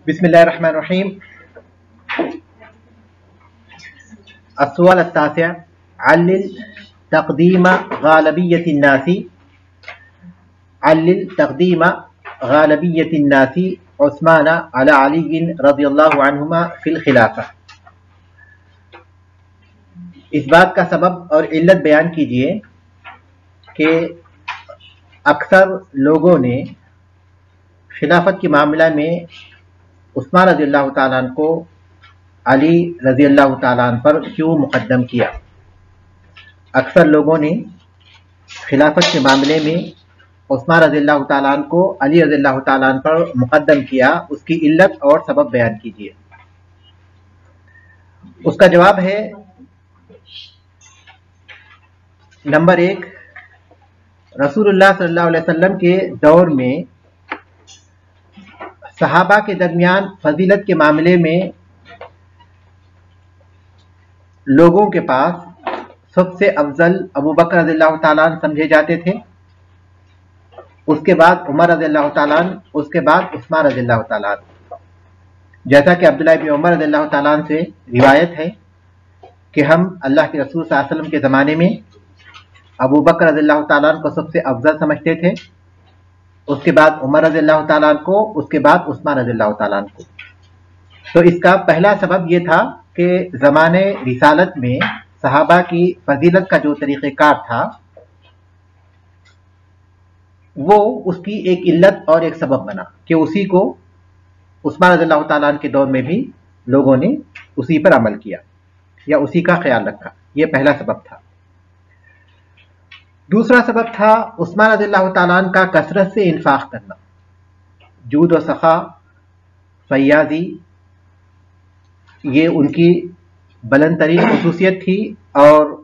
बिस्मिल्लाहिर्रहमानिर्रहीम। अस्सवाल अत्तासिअ अल्लिल तक़दीम गालिबियतिन नासी अल्लिल तक़दीम गालिबियतिन नासी उस्मान अला अली रज़ियल्लाहु अन्हुमा फिल खिलाफा। इस बात का सबब और इल्लत बयान कीजिए कि अक्सर लोगों ने खिलाफत के मामला में उस्मान रज़ियल्लाहु ताला अन्हु को अली रज़ियल्लाहु ताला अन्हु पर क्यों मुक़द्दम किया। अक्सर लोगों ने खिलाफत के मामले में उस्मान रज़ियल्लाहु ताला अन्हु को अली रज़ियल्लाहु ताला अन्हु पर मुक़द्दम किया, उसकी इल्लत और सबब बयान कीजिए। उसका जवाब है, नंबर एक, रसूलुल्लाह सल्लल्लाहु अलैहि वसल्लम के दौर में सहाबा के दरमियान फजीलत के मामले में लोगों के पास सबसे अफजल अबू बकर रज़ियल्लाहु ताला अन्हु समझे जाते थे, उसके बाद उमर रज़ियल्लाहु ताला अन्हु, उसके बाद उस्मान रज़ियल्लाहु ताला अन्हु। जैसा कि अब्दुल्लाह इब्न उमर रज़ियल्लाहु ताला अन्हु से रिवायत है कि हम अल्लाह के रसूल सल्लल्लाहु अलैहि वसल्लम के ज़माने में अबू बकर रज़ियल्लाहु ताला अन्हु को सबसे अफजल समझते थे, उसके बाद उमर रज़ियल्लाहु ताला अन्हु को, उसके बाद उस्मान रज़ियल्लाहु ताला अन्हु को। तो इसका पहला सबब यह था कि ज़माने रिसालत में सहाबा की फजीलत का जो तरीक़ेकार था वो उसकी एक इल्लत और एक सबब बना कि उसी को उस्मान रज़ियल्लाहु ताला अन्हु के दौर में भी लोगों ने उसी पर अमल किया या उसी का ख्याल रखा। यह पहला सबब था। दूसरा सबब था उस्मान रज़ियल्लाहु ताला अन्हु का कसरत से इन्फाक करना। जूद व सखा, फैयाज़ी, ये उनकी बुलंद तरीन खुसूसियत थी और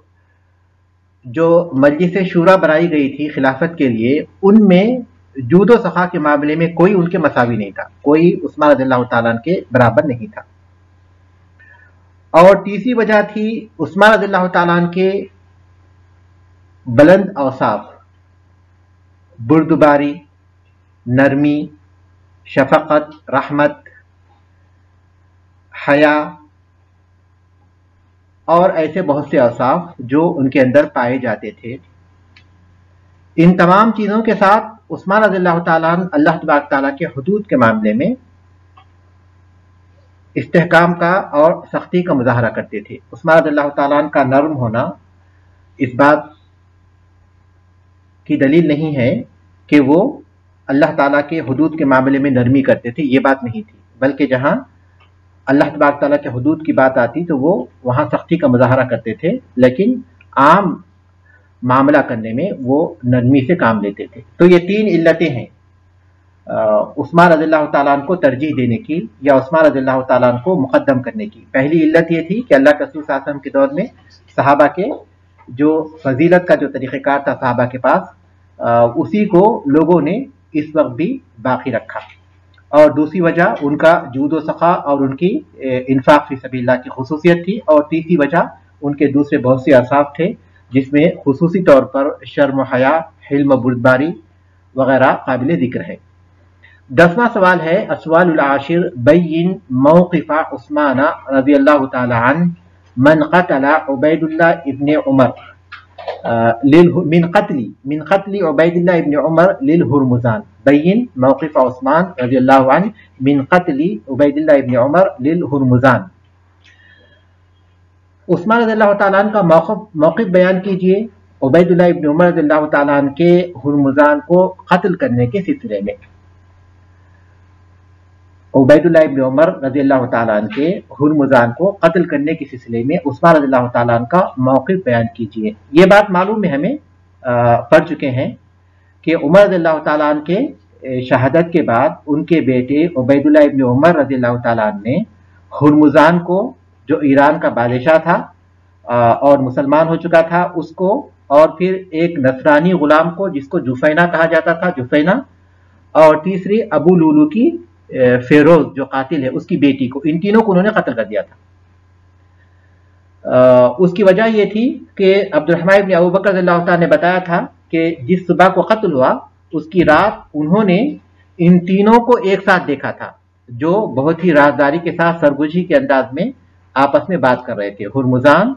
जो मजलिस शूरा बनाई गई थी खिलाफत के लिए, उनमें जूद व सखा के मामले में कोई उनके मसावी नहीं था, कोई उस्मान रज़ियल्लाहु ताला अन्हु के बराबर नहीं था। और तीसरी वजह थी उस्मान रज़ियल्लाहु ताला अन्हु के बुलंद औसाफ, बुर्दबारी, नरमी, शफकत, रहमत, हया और ऐसे बहुत से औसाफ जो उनके अंदर पाए जाते थे। इन तमाम चीज़ों के साथ उस्मान रज़ियल्लाहु ताला अन्हु अल्लाह तबारक ताला के हुदूद के मामले में इस्तेहकाम का और सख्ती का मुज़ाहरा करते थे। उस्मान रज़ियल्लाहु ताला अन्हु का नर्म होना इस बात की दलील नहीं है कि वो अल्लाह ताला के हुदूद के मामले में नरमी करते थे, ये बात नहीं थी, बल्कि जहाँ अल्लाह तबारक ताला के हुदूद की बात आती तो वो वहाँ सख्ती का मुज़ाहरा करते थे, लेकिन आम मामला करने में वो नरमी से काम लेते थे। तो ये तीन इल्लतें हैं उस्मान रज़ियल्लाहु ताला अन्हु को तरजीह देने की या उस्मान रज़ियल्लाहु ताला अन्हु को मुक़द्दम करने की। पहली इल्लत ये थी कि अल्लाह के रसूल सल्लल्लाहु अलैहि वसल्लम के दौर में सहाबा के जो फजीलत का जो तरीक़ेकार था सहाबा के पास, उसी को लोगों ने इस वक्त भी बाकी रखा। और दूसरी वजह उनका जूद व सखा और उनकी इन्फाक फी सबीलिल्लाह की खुसूसियत थी। और तीसरी वजह उनके दूसरे बहुत से औसाफ थे जिसमें खुसूसी तौर पर शर्म, हया, हिल्म, बुर्दबारी वगैरह काबिल ज़िक्र है। 10वां सवाल है, अस्सवालुल आशिर बय्यिन मौक़िफ़ उस्मान रज़ियल्लाहु ताला अन्हु मन क़तला उबैदुल्लाह इब्न उमर मिन क़त्ली उबैदुल्लाह इब्न उमर लिल हुरमुज़ान। बय्यिन मौक़िफ़ उस्मान रज़ियल्लाहु अन्हु मिन क़त्ली उबैदुल्लाह इब्न उमर लिल हुरमुज़ान। उस्मान रज़ियल्लाहु ताला अन्हु का मौक़िफ़ बयान कीजिए उबैदुल्लाह इब्न उमर रज़ियल्लाहु ताला अन्हु के हुरमुज़ान को कत्ल करने के सिलसिले में। उबैदुल्लाह इब्न उमर रज़ियल्लाहु ताला अन्हु के हुरमुज़ान को कत्ल करने के सिलसिले में उस्मान रज़ियल्लाहु ताला अन्हु का मौक़िफ़ बयान कीजिए। ये बात मालूम है, हमें पढ़ चुके हैं कि उमर रज़ियल्लाहु ताला अन्हु के शहादत के बाद उनके बेटे उबैदुल्लाह इब्न उमर रज़ियल्लाहु ताला अन्हु ने हुरमुज़ान को, जो ईरान का बादशाह था और मुसलमान हो चुका था, उसको और फिर एक नसरानी गुलाम को जिसको जुफैना कहा जाता था, जुफैना, और तीसरी अबू लूलू की फेरोज जो कातिल है उसकी बेटी को, इन तीनों को उन्होंने कत्ल कर दिया था। उसकी वजह यह थी कि अब्दुर्रहमान इब्न अबू बकर रज़ियल्लाहु ताला ने बताया था कि जिस सुबह को कत्ल हुआ उसकी रात उन्होंने इन तीनों को एक साथ देखा था जो बहुत ही राजदारी के साथ सरगोशी के अंदाज में आपस में बात कर रहे थे, हुरमुजान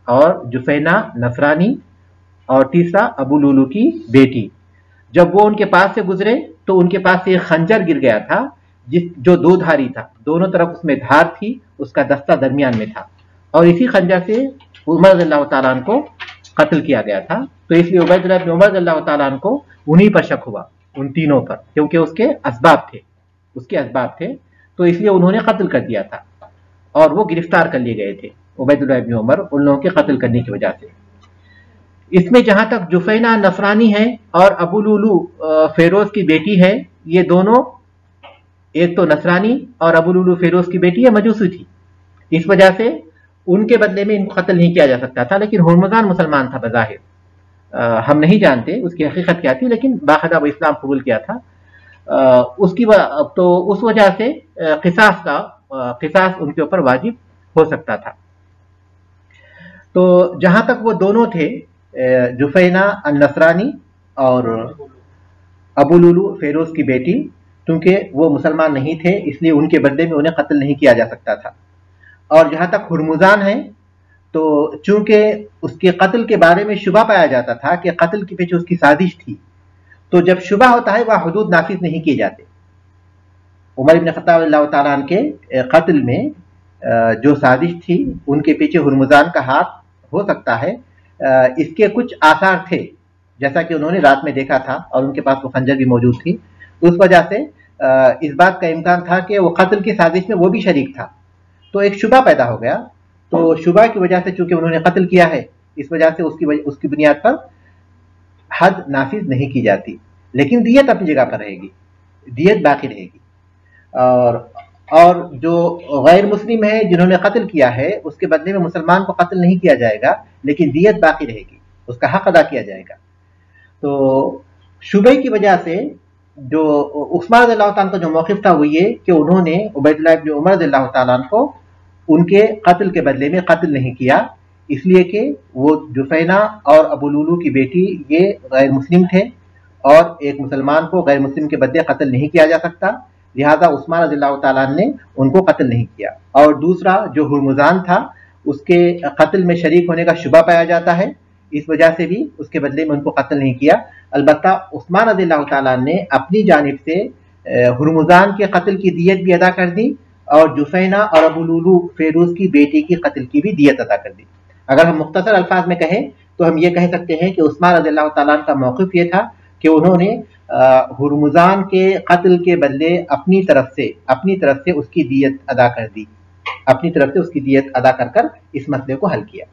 और जुफैना नसरानी और तीसरा अबू लुलू की बेटी। जब वो उनके पास से गुजरे तो उनके पास से एक खंजर गिर गया था, जो दो धारी था, दोनों तरफ उसमें धार थी, उसका दस्ता दरमियान में था, और इसी खंजर से उमर रज़ियल्लाहु ताला अन्हु को कत्ल किया गया था। तो इसलिए उबैदुल्लाह इब्न उमर रज़ियल्लाहु ताला अन्हु को उन्हीं पर शक हुआ, उन तीनों पर, क्योंकि उसके असबाब थे, तो इसलिए उन्होंने कत्ल कर दिया था और वो गिरफ्तार कर लिए गए थे उबैदुल्लाह इब्न उमर उन लोगों के कत्ल करने की वजह से। इसमें जहां तक जुफैना नसरानी है और अबू लुलू फेरोज की बेटी है, ये दोनों, एक तो नसरानी और अबू लुलू फेरोज की बेटी है, मजूसी थी, इस वजह से उनके बदले में इनको कत्ल नहीं किया जा सकता था। लेकिन हुरमुजान मुसलमान था बज़ाहिर, हम नहीं जानते उसकी हकीकत क्या थी, लेकिन बाखदा वो इस्लाम कबूल किया था। तो उस वजह से क़िसास उनके ऊपर वाजिब हो सकता था। तो जहां तक वो दोनों थे, जुफैना अन-नसरानी और अबू लुलू फेरोज की बेटी, क्योंकि वो मुसलमान नहीं थे इसलिए उनके बदले में उन्हें कत्ल नहीं किया जा सकता था। और जहां तक हुरमुजान है, तो चूंकि उसके कत्ल के बारे में शुबा पाया जाता था कि कत्ल के पीछे उसकी साजिश थी, तो जब शुबा होता है वह हुदूद नाफिज नहीं किए जाते। उमर इब्न खत्ताब रज़ियल्लाहु ताला अन्हु के कत्ल में जो साजिश थी, उनके पीछे हुरमुजान का हाथ हो सकता है, इसके कुछ आसार थे, जैसा कि उन्होंने रात में देखा था और उनके पास वो खंजर भी मौजूद थी। उस वजह से इस बात का इम्कान था कि वो कत्ल की साजिश में वो भी शरीक था, तो एक शुबा पैदा हो गया। तो शुबा की वजह से चूंकि उन्होंने कत्ल किया है, इस वजह से उसकी बुनियाद पर हद नाफिज नहीं की जाती, लेकिन दियत अपनी जगह पर रहेगी, दियत बाकी रहेगी। और जो गैर मुस्लिम है जिन्होंने कत्ल किया है, उसके बदले में मुसलमान को कत्ल नहीं किया जाएगा, लेकिन दियत बाकी रहेगी, उसका हक अदा किया जाएगा। तो शुबे की वजह से जो उस्मान रज़ियल्लाहु ताला का जो मौक़िफ़ था वो ये कि उन्होंने उबैदुल्लाह इब्न उमर रज़ियल्लाहु ताला को उनके कत्ल के बदले में कत्ल नहीं किया, इसलिए कि वो जुफैना और अबू लुलू की बेटी ये गैर मुस्लिम थे और एक मुसलमान को गैर मुस्लिम के बदले कत्ल नहीं किया जा सकता, लिहाजा उस्मान रज़ियल्लाहु ताला ने उनको कत्ल नहीं किया। और दूसरा जो हुरमुजान था, उसके कत्ल में शरीक होने का शुबा पाया जाता है, इस वजह से भी उसके बदले में उनको कत्ल नहीं किया। अलबत्ता उस्मान रज़ियल्लाहु ताला ने अपनी जानिब से हुरमुजान के कत्ल की दियत भी अदा कर दी और जुफैना और अबू लुलू फेरोज की बेटी की कत्ल की भी दियत अदा कर दी। अगर हम मुख्तसर अल्फाज में कहें तो हम ये कह सकते हैं कि उस्मान रज़ियल्लाहु ताला का मौक़िफ़ ये था कि उन्होंने हुरमुजान के कत्ल के बदले अपनी तरफ से उसकी दियत अदा कर दी, अपनी तरफ से उसकी दियत अदा कर इस मसले को हल किया।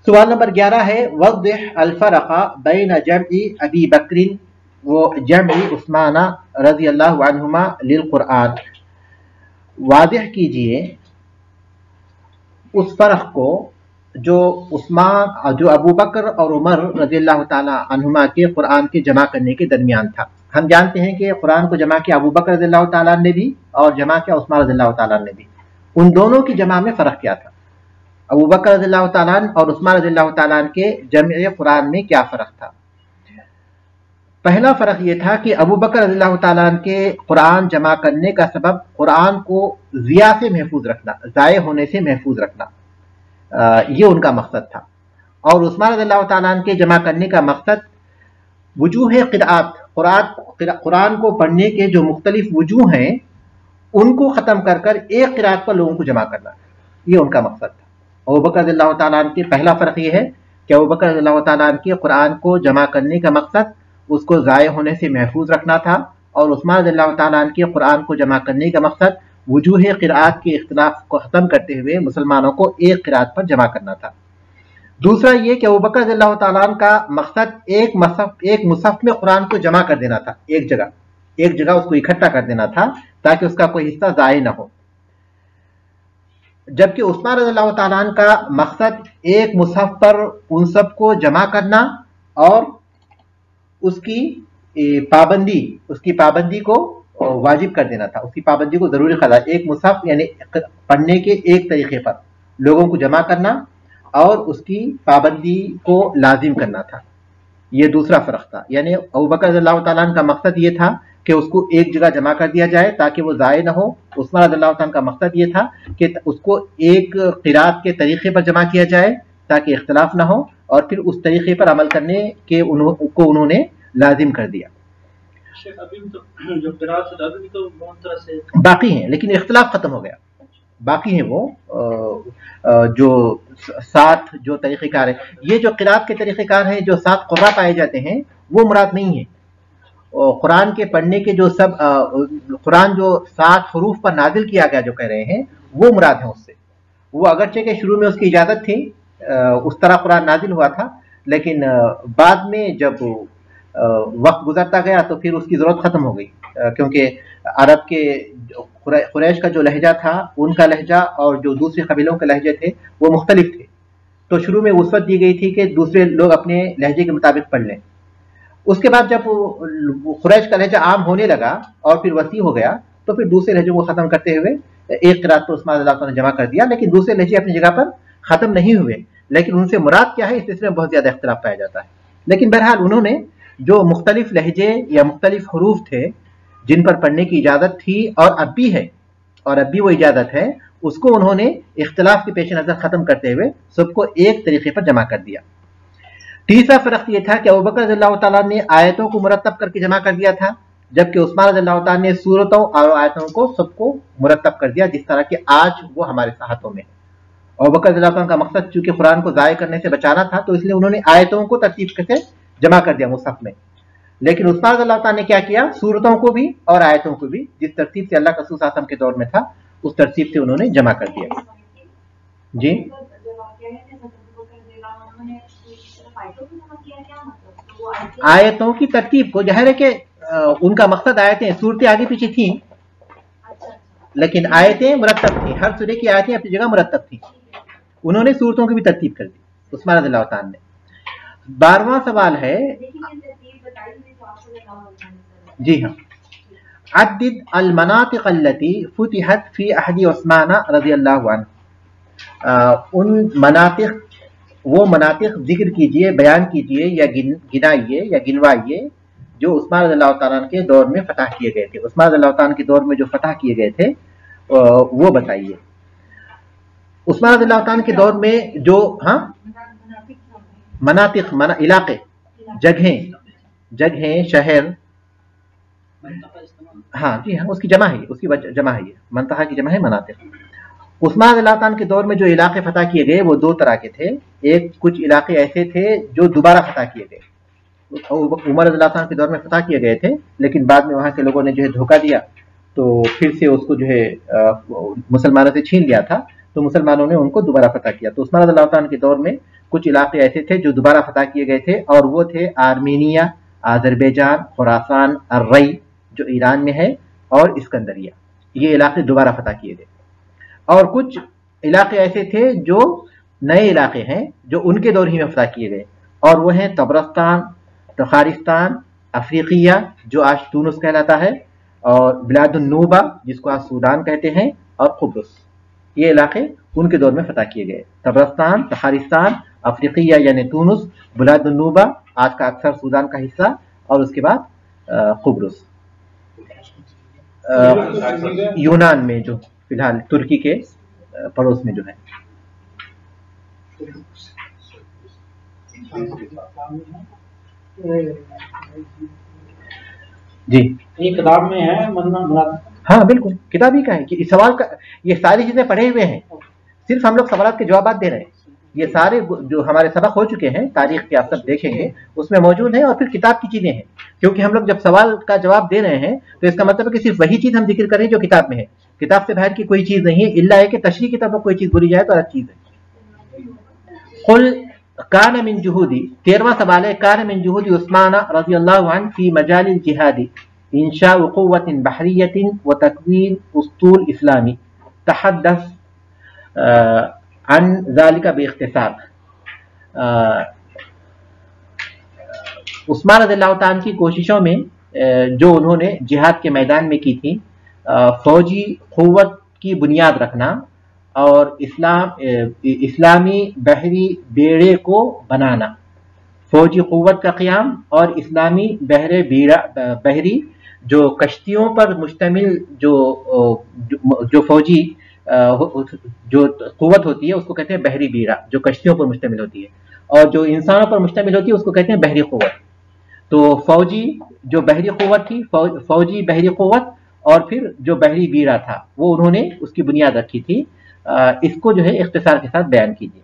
सवाल नंबर 11 है, वज़्ज़िह अल-फ़रक़ बैन जम्ई अबी बक्रिन व जम्ई उस्माना रज़ियल्लाहु अन्हुमा लिल कुरआन। वाज़िह कीजिए उस फ़र्क़ को जो अबू बकर और उमर रज़ियल्लाहु ताला अन्हुमा के कुरान के जमा करने के दरमियान था। हम जानते हैं कि कुरान को जमा किया अबू बकर रज़ियल्लाहु ताला ने भी और जमा किया उस्मान रज़ियल्लाहु ताला ने भी। उन दोनों की जमा में फ़र्क क्या था? अबू बकर रज़ियल्लाहु ताला और उस्मान रज़ियल्लाहु ताला के जमे कुरान में क्या फ़र्क था? पहला फ़र्क ये था कि अबू बकर रज़ियल्लाहु ताला के कुरान जमा करने का सबब कुरान को ज़िया से महफूज रखना, ज़ाये होने से महफूज रखना, ये उनका मकसद था। और उस्मान रज़ियल्लाहु ताला के जमा करने का मकसद वजूह क़िराअत, कुरान को पढ़ने के जो मुख्तलिफ वजूह हैं उनको ख़त्म कर एक क़िराअत पर लोगों को जमा करना, ये उनका मकसद था। अबू बकर रज़ियल्लाहु ताला के पहला फ़र्क ये है कि अबू बकर रज़ियल्लाहु ताला के कुरान को जमा करने का मकसद उसको ज़ाये होने से महफूज रखना था और उस्मान रज़ियल्लाहु ताला के कुरान को जमा करने का मकसद वजूह क़िराअत के इख्तिलाफ को ख़त्म करते हुए मुसलमानों को एक क़िराअत पर जमा करना था। दूसरा ये कि अबू बकर रज़ियल्लाहु ताला का मकसद एक मुसहफ़ में कुरान को जमा कर देना था, एक जगह उसको इकट्ठा कर देना था ताकि उसका कोई हिस्सा ज़ाये न हो। जबकि उस्मान रज़ियल्लाहु ताला का मकसद एक मुसहफ़ पर उन सब को जमा करना और उसकी पाबंदी को वाजिब कर देना था, उसकी पाबंदी को ज़रूरी क़रार, एक मुसहफ़ यानी पढ़ने के एक तरीक़े पर लोगों को जमा करना और उसकी पाबंदी को लाजिम करना था। ये दूसरा फ़र्क था। यानी अबू बकर रज़ियल्लाहु ताला का मकसद ये था کہ اس کو ایک جگہ جمع کر دیا جائے تاکہ وہ ضائع نہ ہو۔ عثمان رضی اللہ تعالیٰ کا مقصد یہ تھا کہ اس کو ایک قرات کے طریقے پر جمع کیا جائے تاکہ اختلاف نہ ہو، اور پھر اس طریقے پر عمل کرنے کے انہوں نے لازم کر دیا۔ باقی ہیں لیکن اختلاف ختم ہو گیا، باقی ہیں وہ جو 7 جو طریقہ کار ہے۔ یہ جو قرات کے طریقہ کار ہیں، جو 7 قرآ پائے جاتے ہیں، وہ مراد نہیں ہیں۔ قرآن کے پڑھنے کے جو قرآن جو 7 حروف پر نازل کیا گیا جو کہہ رہے ہیں، وہ مراد ہیں اس سے۔ وہ اگرچہ کہ شروع میں اس کی اجازت تھی، اس طرح قرآن نازل ہوا تھا، لیکن بعد میں جب وقت گزرتا گیا تو پھر اس کی ضرورت ختم ہو گئی، کیونکہ عرب کے قریش کا جو لہجہ تھا، ان کا لہجہ اور جو دوسرے قبیلوں کے لہجے تھے وہ مختلف تھے، تو شروع میں وسعت دی گئی تھی کہ دوسرے لوگ اپنے لہجے کے مطابق پڑھ لیں۔ اس کے بعد جب قریش کا لہجہ عام ہونے لگا اور پھر وسیع ہو گیا تو پھر دوسرے لہجوں کو ختم کرتے ہوئے ایک قرات پر عثمان رضی اللہ عنہ نے جمع کر دیا، لیکن دوسرے لہجے اپنی جگہ پر ختم نہیں ہوئے، لیکن ان سے مراد کیا ہے اس سلسلے میں بہت زیادہ اختلاف پایا جاتا ہے۔ لیکن بہرحال انہوں نے جو مختلف لہجے یا مختلف حروف تھے جن پر پڑھنے کی اجازت تھی اور اب بھی ہے، اور اب بھی وہ اجازت ہے، اس کو انہوں نے اختلاف کے پیش نظر ختم کرتے ہوئے سب کو ایک طریقے پر جمع کر دیا۔ تیسرا فرق یہ تھا کہ ابوبکر رضی اللہ تعالیٰ نے آیتوں کو مرتب کر کے جمع کر دیا تھا، جبکہ عثمان رضی اللہ تعالیٰ نے سورتوں اور آیتوں کو سب کو مرتب کر دیا، جس طرح کہ آج وہ ہمارے ہاتھوں میں ہے۔ ابوبکر رضی اللہ تعالیٰ کا مقصد چونکہ قرآن کو ضائع کرنے سے بچانا تھا، تو اس لیے انہوں نے آیتوں کو ترتیب سے جمع کر دیا مصحف میں، لیکن عثمان رضی اللہ تعالیٰ نے کیا کیا، سورتوں کو بھی اور آیتوں کو بھی جس ترتیب سے اللہ کے رسول صلی اللہ علیہ وسلم کے دور میں تھا اس ترتیب سے انہوں نے جمع کر دیا۔ جی آیتوں کی ترتیب کو، ظاہر ہے کہ ان کا مقصد آیتیں، صورتیں آگے پیچھے تھیں لیکن آیتیں مرتب تھیں، ہر سورے کی آیتیں اپنی جگہ مرتب تھیں، انہوں نے صورتوں کی بھی ترتیب کر دی عثمان رضی اللہ تعالیٰ نے۔ 12واں سوال ہے، جی ہاں، عدد المناطق التي فتحت فی عہد عثمان رضی اللہ عنہ، ان مناطق، وہ مناطق ذکر کیجئے، بیان کیجئے یا گنائیے یا گنوائیے جو عثمان رضی اللہ تعالیٰ کے دور میں فتح کیے گئے تھے۔ عثمان رضی اللہ تعالیٰ کے دور میں جو فتح کیے گئے تھے وہ بتائیے۔ عثمان رضی اللہ تعالیٰ کے دور میں جو مناطق، علاقے، جگہیں، شہر، ہاں جی ہاں، اس کی جمع ہے، اس کی جمع ہے، منطقہ کی جمع ہے مناطق۔ عثمان رضی اللہ تعالیٰ کے دور میں جو علاقے فتح کیے گئے وہ 2 طرح کے تھے۔ ایک کچھ علاقے ایسے تھے جو دوبارہ فتح کیے گئے، عمر رضی اللہ تعالیٰ کے دور میں فتح کیے گئے تھے، لیکن بعد میں وہاں کے لوگوں نے جو ہے دھوکہ دیا تو پھر سے اس کو جو ہے مسلمانوں سے چھین لیا تھا، تو مسلمانوں نے ان کو دوبارہ فتح کیا۔ تو عثمان رضی اللہ تعالیٰ کے دور میں کچھ علاقے ایسے تھے جو دوبارہ فتح کیے گئے تھے، اور وہ تھے آرمینیا، آذربائیجان، خراسان، الرئی جو ایران میں ہے، اور اسکندریہ، یہ علاقے دوبارہ فتح کیے گئے۔ اور کچھ علاقے ایسے تھے جو نئے علاقے ہیں جو ان کے دور ہی میں فتح کیے گئے، اور وہ ہیں طبرستان، تخارستان، افریقیہ جو آج تونس کہلاتا ہے، اور بلاد النوبہ جس کو آج سودان کہتے ہیں، اور قبرص، یہ علاقے ان کے دور میں فتح کیے گئے۔ طبرستان، تخارستان، افریقیہ یعنی تونس، بلاد النوبہ آج کا اکثر سودان کا حصہ، اور اس کے بعد قبرص یونان میں جو فی الحال ترکی کے پڑوس میں جو ہے۔ جی یہ کتاب میں ہے، ہاں بالکل کتاب ہی کا ہے کہ اس سوال کا، یہ ساری چیزیں پڑھے ہوئے ہیں، صرف ہم لوگ سوالات کے جوابات دے رہے ہیں۔ یہ سارے جو ہمارے سبق ہو چکے ہیں تاریخ کے، آپ سب دیکھیں گے اس میں موجود ہیں، اور پھر کتاب کی چیزیں ہیں، کیونکہ ہم لوگ جب سوال کا جواب دے رہے ہیں تو اس کا مطلب ہے کہ صرف وہی چیز ہم ذکر کریں جو کتاب میں ہے، کتاب سے باہر کی کوئی چیز نہیں ہے، الا ہے کہ تشریح کی طرف کوئی چیز بولی جائے تو الگ چیز ہے۔ قل کان من جہودی، 13واں سوال ہے، کان من جہود عثمان رضی اللہ عنہ فی مجال الجہاد انشاء قوت بحریت و تکوین اسطول اسلامی، تحدث عن ذالک باختصار۔ عثمان رضی اللہ تعالیٰ کی کوششوں میں جو انہوں نے جہاد کے میدان میں کی تھی، فوجی قوت کی بنیاد رکھنا اور اسلامی بحری بیڑے کو بنانا، فوجی قوت کا قیام اور اسلامی بحری जो कश्तियों पर मुश्तमिल जो फौजी जो कुव्वत होती है उसको कहते हैं बहरी बीड़ा, जो कश्तियों पर मुश्तमिल होती है, और जो इंसानों पर मुश्तमिल होती है उसको कहते हैं बहरी कुव्वत। तो फौजी जो बहरी कुव्वत थी, फौजी बहरी कुव्वत, और फिर जो बहरी बीड़ा था वो उन्होंने उसकी बुनियाद रखी थी। इसको जो है इख्तिसार के साथ बयान कीजिए।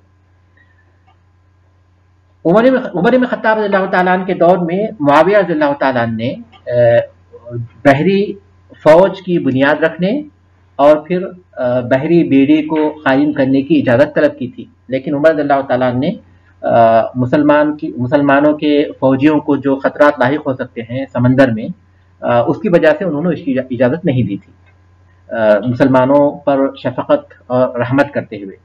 उमर इब्न खत्ताब रज़ियल्लाहु ताला अन्हु के दौर में मुआविया रज़ियल्लाहु ताला अन्हु ने बहरी फौज की बुनियाद रखने और फिर बहरी बेड़े को कायम करने की इजाज़त तलब की थी, लेकिन उमर रज़ियल्लाहु ताला अन्हु ने मुसलमानों के फौजियों को जो खतरात लाहिक हो सकते हैं समंदर में, उसकी वजह से उन्होंने इसकी इजाज़त नहीं दी थी, मुसलमानों पर शफकत और रहमत करते हुए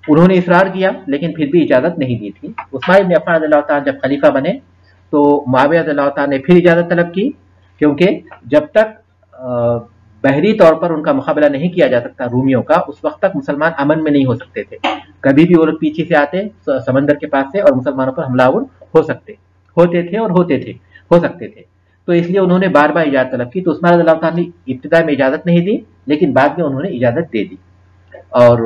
उन्होंने इसरार किया, लेकिन फिर भी इजाज़त नहीं दी थी। उस्मान इब्न अफ़्फ़ान रज़ियल्लाहु ताला जब खलीफा बने तो मुआविया रज़ियल्लाहु ताला ने फिर इजाज़त तलब की, क्योंकि जब तक बहरी तौर पर उनका मुकाबला नहीं किया जा सकता रूमियों का, उस वक्त तक मुसलमान अमन में नहीं हो सकते थे। कभी भी वो लोग पीछे से आते समंदर के पास से और मुसलमानों पर हमलावर हो सकते हो सकते थे। तो इसलिए उन्होंने बार बार इजाज़त तलब की। तो उस्मान रज़ियल्लाहु ताला ने इब्तिदा में इजाज़त नहीं दी, लेकिन बाद में उन्होंने इजाज़त दे दी, और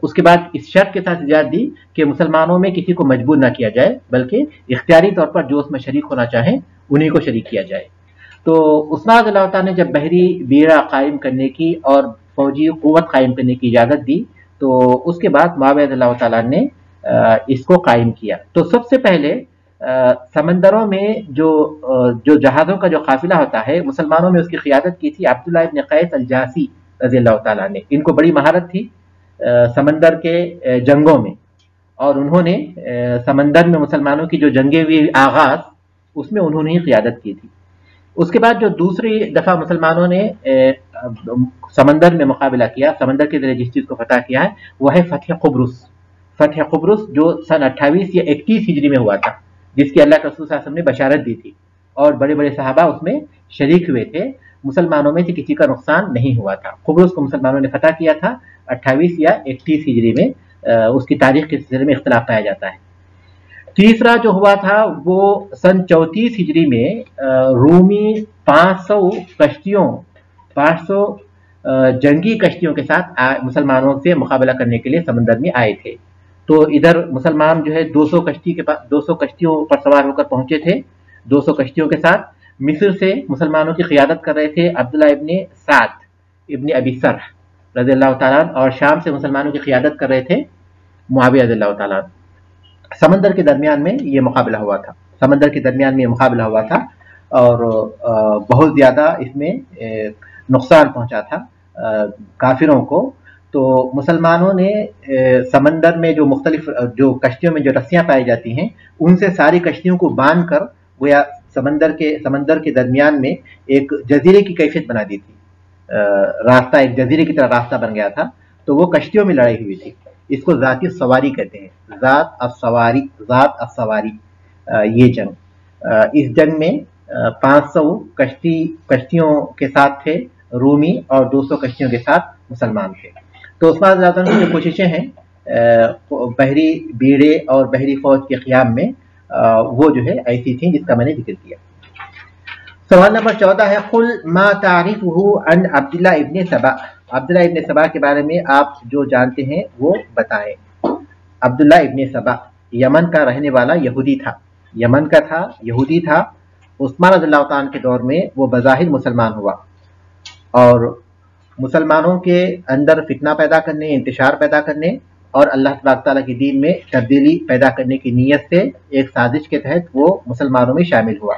उसके बाद इस शर्त के साथ इजाज़त दी कि मुसलमानों में किसी को मजबूर ना किया जाए, बल्कि इख्तियारी तौर पर जो उसमें शरीक होना चाहें उन्हीं को शरीक किया जाए। तो उस्मान रज़ियल्लाहु ताला ने जब बहरी बीड़ा कायम करने की और फौजी क़ुव्वत कायम करने की इजाज़त दी, तो उसके बाद मुआविया रज़ियल्लाहु ताला ने इसको कायम किया। तो सबसे पहले समंदरों में जो जहाज़ों का जो काफिला होता है, मुसलमानों में उसकी क़ियादत की थी अब्दुल्लाह इब्न क़ैस अल-जासी रज़ियल्लाहु ताला ने। इनको बड़ी महारत थी समंदर के जंगों में, और उन्होंने समंदर में मुसलमानों की जो जंगें हुई आगाज़, उसमें उन्होंने ही क़ियादत की थी। उसके बाद जो दूसरी दफ़ा मुसलमानों ने समंदर में मुकाबला किया, समंदर के ज़रिए जिस चीज़ को फतह किया है, वह है फ़तह क़ुब्रुस। फ़तह क़ुब्रुस जो सन 28 या 31 हिजरी में हुआ था, जिसकी अल्लाह के रसूल सल्लल्लाहु अलैहि वसल्लम ने बशारत दी थी, और बड़े बड़े सहाबा उसमें शरीक हुए थे। मुसलमानों में से किसी का नुकसान नहीं हुआ था। क़ुब्रुस को मुसलमानों ने फतह किया था 28 या 31 हिजरी में। उसकी तारीख के सिलसिले में इख्तिलाफ पाया जाता है। तीसरा जो हुआ था वो सन 34 हिजरी में रूमी 500 जंगी कश्तियों के साथ मुसलमानों से मुकाबला करने के लिए समंदर में आए थे। तो इधर मुसलमान जो है 200 कश्तियों पर सवार होकर पहुंचे थे। 200 कश्तियों के साथ मिस्र से मुसलमानों की क़ियादत कर रहे थे अब्दुल्लाह इब्न साद इब्न अबी सर्ह रज़ियल्लाहु ताला, और शाम से मुसलमानों की क़ियादत कर रहे थे मुआविया रज़ियल्लाहु ताला। समंदर के दरमियान में ये मुकाबला हुआ था, और बहुत ज़्यादा इसमें नुकसान पहुंचा था काफिरों को। तो मुसलमानों ने समंदर में जो मुख्तलिफ जो कश्तियों में जो रस्सियाँ पाई जाती हैं, उनसे सारी कश्तियों को बांध कर गोया समंदर के दरमियान में एक जजीरे की कैफियत बना दी थी। रास्ता एक जजीरे की तरह रास्ता बन गया था। तो वो कश्तियों में लड़ाई हुई थी। इसको ज़ात सवारी कहते हैं, ज़ात अस्सवारी ये जंग। इस जंग में 500 कश्तियों के साथ थे रूमी, और 200 कश्तियों के साथ मुसलमान थे। तो उस्मान रज़ियल्लाहु अन्हु की जो कोशिशें हैं बहरी बीड़े और बहरी फौज के क़ियाम में, वो जो है ऐसी थी जिसका मैंने जिक्र किया। सवाल नंबर 14 है, कुल मा तारिफुहु अन अब्दुल्लाह इब्न सबा। अब्दुल्लाह इब्न सबा के बारे में आप जो जानते हैं वो बताएं। अब्दुल्लाह इब्न सबा यमन का रहने वाला यहूदी था। उस्मान रज़ियल्लाहु ताला के दौर में वो बज़ाहिर मुसलमान हुआ, और मुसलमानों के अंदर फितना पैदा करने, इंतशार पैदा करने और अल्लाह तबारक तआला की दीन में तब्दीली पैदा करने की नीयत से एक साजिश के तहत वो मुसलमानों में शामिल हुआ,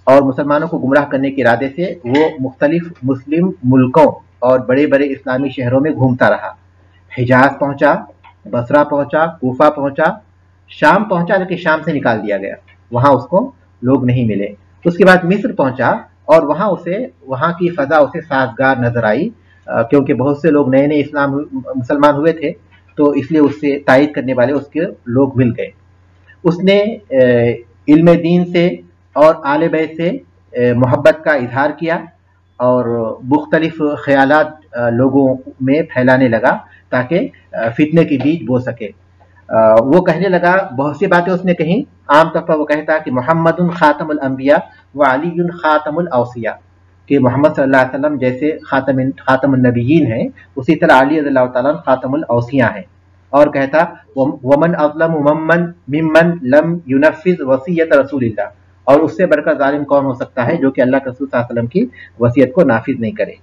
और मुसलमानों को गुमराह करने के इरादे से वो मुख्तलिफ मुस्लिम मुल्कों और बड़े बड़े इस्लामी शहरों में घूमता रहा। हिजाज पहुंचा, बसरा पहुंचा, कूफा पहुंचा, शाम पहुंचा, लेकिन शाम से निकाल दिया गया, वहां उसको लोग नहीं मिले। उसके बाद मिस्र पहुंचा, और वहां की फ़ज़ा उसे साजगार नजर आई, क्योंकि बहुत से लोग नए नए मुसलमान हुए थे, तो इसलिए उससे तायद करने वाले उसके लोग मिल गए। उसने इल्म दीन से और आले बैत से मोहब्बत का इजहार किया, और मुख्तलिफ ख्यालात लोगों में फैलाने लगा ताकि फितने के बीज बो सके। وہ کہنے لگا، بہت سی باتیں اس نے کہیں، عام طور پر وہ کہتا کہ محمد خاتم الانبیاء و علی خاتم الاوصیاء، کہ محمد صلی اللہ علیہ وسلم جیسے خاتم النبیین ہیں، اسی طرح علی رضی اللہ تعالیٰ خاتم الاوصیاء ہیں۔ اور کہتا ومن اظلم ممن لم ينفذ وصیت رسول اللہ، اور اس سے بڑھ کر ظالم کون ہو سکتا ہے جو کہ اللہ کے رسول صلی اللہ علیہ وسلم کی وصیت کو نافذ نہیں کرے۔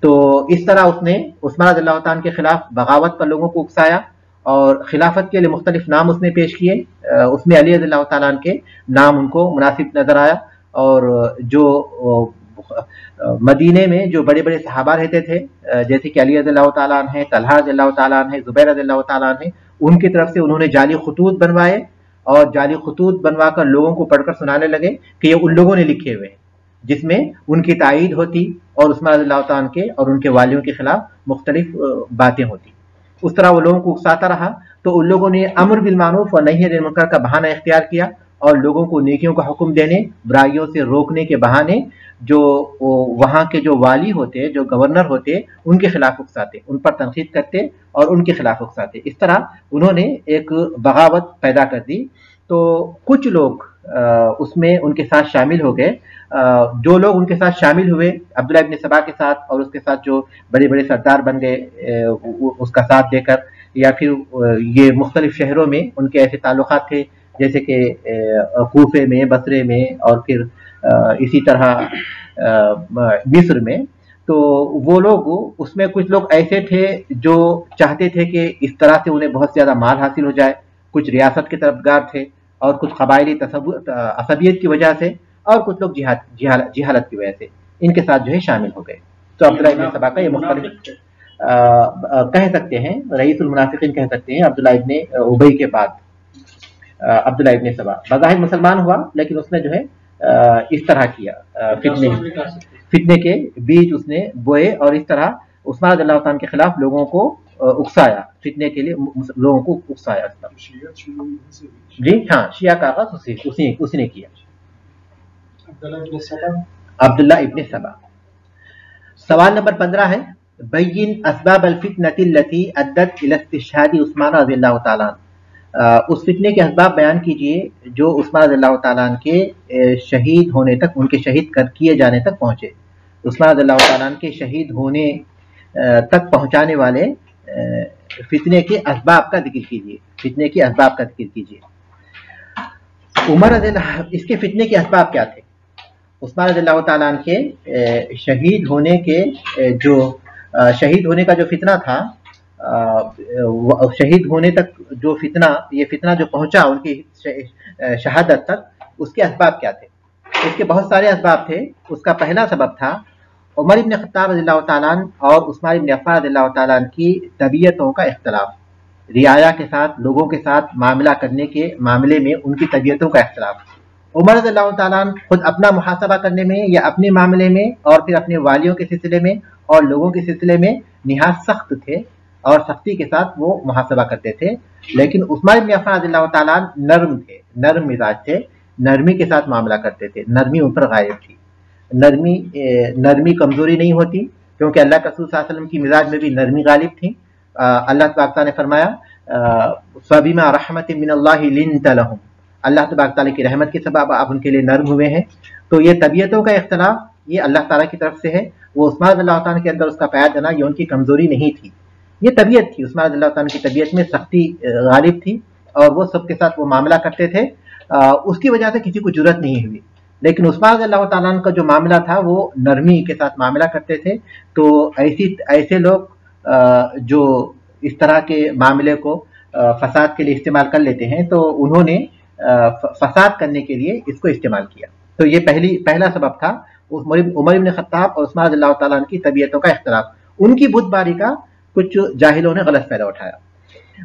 تو اس طرح اس نے عثمان رضی اللہ تعالیٰ کے خلاف بغاوت پر لوگوں کو اکسایا، اور خلافت کے لیے مختلف نام اس نے پیش کیے۔ اس میں علی رضی اللہ تعالیٰ کے نام ان کو مناسب نظر آیا، اور جو مدینے میں جو بڑے بڑے صحابہ رہتے تھے، جیسے کہ علی رضی اللہ تعالیٰ عنہ ہیں، طلحہ رضی اللہ تعالیٰ عنہ ہیں، زبیر رضی اللہ تعالیٰ عنہ ہیں، ان کی طرف سے انہوں نے جعلی خطوط بنوائے، اور جعلی خطوط بنوا کر لوگوں کو پڑھ کر سنانے لگے کہ یہ ان لوگوں نے لکھے ہوئے ہیں، جس میں ان کی تائید ہوتی اور عثمان رضی اللہ تعالیٰ کے اور ان کے والیوں کے خلاف مختلف باتیں ہوتی۔ اس طرح وہ لوگوں کو اکساتا رہا، تو ان لوگوں نے امر بالمعروف اور نہی عن المنکر کا بہانہ اختیار کیا، اور لوگوں کو نیکیوں کا حکم دینے، برائیوں سے روکنے کے بہانے جو وہاں کے جو والی ہوتے، جو گورنر ہوتے، ان کے خلاف اکساتے، ان پر تنقید کرتے اور ان کے خلاف اکساتے۔ اس طرح انہوں نے ایک بغاوت پیدا کر دی۔ تو کچھ لوگ اس میں ان کے ساتھ شامل ہو گئے۔ جو لوگ ان کے ساتھ شامل ہوئے عبداللہ ابن سبا کے ساتھ، اور اس کے ساتھ جو بڑے بڑے سردار بن گئے اس کا ساتھ دے کر، یا پھر یہ مختلف شہروں میں ان کے ایسے تعلقات تھے، جیسے کہ کوفے میں، بصرے میں، اور پھر اسی طرح مصر میں، تو وہ لوگ اس میں کچھ لوگ ایسے تھے جو چاہتے تھے کہ اس طرح سے انہیں بہت زیادہ مال حاصل ہو جائے، کچھ ریاست کے طرفدار تھے، اور کچھ قبائلی عصبیت کی وجہ سے، اور کچھ لوگ جہالت کی وجہ سے ان کے ساتھ جو ہے شامل ہو گئے۔ تو عبداللہ ابن سبا کا یہ مختلف کہہ سکتے ہیں، رئیس المنافقین کہہ سکتے ہیں، عبداللہ ابن ابی کے بعد عبداللہ ابن سبا بظاہر مسلمان ہوا، لیکن اس نے جو ہے اس طرح کیا، فتنے کے بیج اس نے بوئے، اور اس طرح عثمان رضی اللہ عنہ کے خلاف لوگوں کو اکسایا، فتنے کے لیے لوگوں کو اکسایا۔ جی ہاں، شیعہ کا آغاز اسی نے کیا، عبداللہ ابن سبا۔ سوال نمبر 15 ہے، بین اسباب الفتنة التي ادت الى استشهاد عثمان رضی اللہ تعالیٰ عنہ۔ اس فتنے کے اسباب بیان کیجئے جو عثمان رضی اللہ تعالیٰ عنہ کے شہید ہونے تک، ان کے شہید کیے جانے تک پہنچے۔ عثمان رضی اللہ تعالیٰ عنہ کے شہید ہونے تک پہنچانے والے فتنے کے اسباب کا ذکر کیجئے، فتنے کے اسباب کا ذکر کیجئے۔ عمر رضی اللہ، اس کے فتنے کے اسباب کیا تھے؟ عثمان رضی اللہ تعالیٰ عنہ کے شہید ہونے کے جو شہید ہونے کا جو فتنہ تھا، شہید ہونے تک جو فتنہ، یہ فتنہ جو پہنچا ان کی شہادت تک، اس کے اسباب کیا تھے؟ اس کے بہت سارے اسباب تھے۔ اس کا پہلا سبب تھا عمر ابن خطاب رضی اللہ تعالیٰ عنہ اور عثمان ابن عفان رضی اللہ تعالیٰ عنہ کی طبیعتوں کا اختلاف، رعایا کے ساتھ، لوگوں کے ساتھ معاملہ کرنے کے معاملے میں ان کی طبیعتوں کا اختلاف۔ عمر رضی اللہ تعالیٰ عنہ خود اپنا محاسبہ کرنے میں یا اپنے معاملے میں، اور پھر اپنے والیوں کے سلسلے میں اور لوگوں کے سلسلے میں نہایت سخت تھے، اور سختی کے ساتھ وہ محاسبہ کرتے تھے۔ لیکن عثمان بن عفان رضی اللہ تعالیٰ عنہ نرم تھے، نرم مزاج تھے، نرمی کے ساتھ معاملہ کرتے تھے، نرمی ان پر غالب تھی۔ نرمی کمزوری نہیں ہوتی، کیونکہ اللہ کے رسول صلی اللہ علیہ وسلم کی مزاج میں بھی نرمی غالب تھی۔ اللہ تبارک تعالیٰ نے فرمایا فَبِمَا رَحْمَةٍ مِّنَ اللَّهِ لِنْتَ لَهُمْ، اللہ تبارک تعالیٰ کی رحمت کے سبب آپ ان کے لیے نرم ہوئے ہیں۔ تو یہ طبیعتوں کا اختلاف یہ اللہ تعالیٰ کی طرف سے ہے۔ وہ عثمان رضی اللہ تعالیٰ کے اندر اس کا پایا جانا یہ ان کی کمزوری نہیں تھی، یہ طبیعت تھی۔ عثمان رضی اللہ تعالیٰ کی طبیعت میں سختی غالب تھی، اور وہ سب کے ساتھ وہ معاملہ کرتے تھے، اس کی وجہ سے کسی کو جرأت نہیں ہوئی۔ لیکن عثمان رضی اللہ تعالیٰ کا جو معاملہ تھا وہ نرمی کے ساتھ معاملہ کرتے تھے۔ تو ایسے لوگ جو اس طرح کے معاملے کو فساد کے لیے استعمال کر لیتے ہیں، تو انہوں نے فساد کرنے کے لیے اس کو استعمال کیا۔ تو یہ پہلا سبب تھا عمر بن خطاب اور عثمان رضی اللہ تعالیٰ کی طبیعتوں کا اختلاف، ان کی بت باری کا کچھ جاہلوں نے غلط فائدہ اٹھایا۔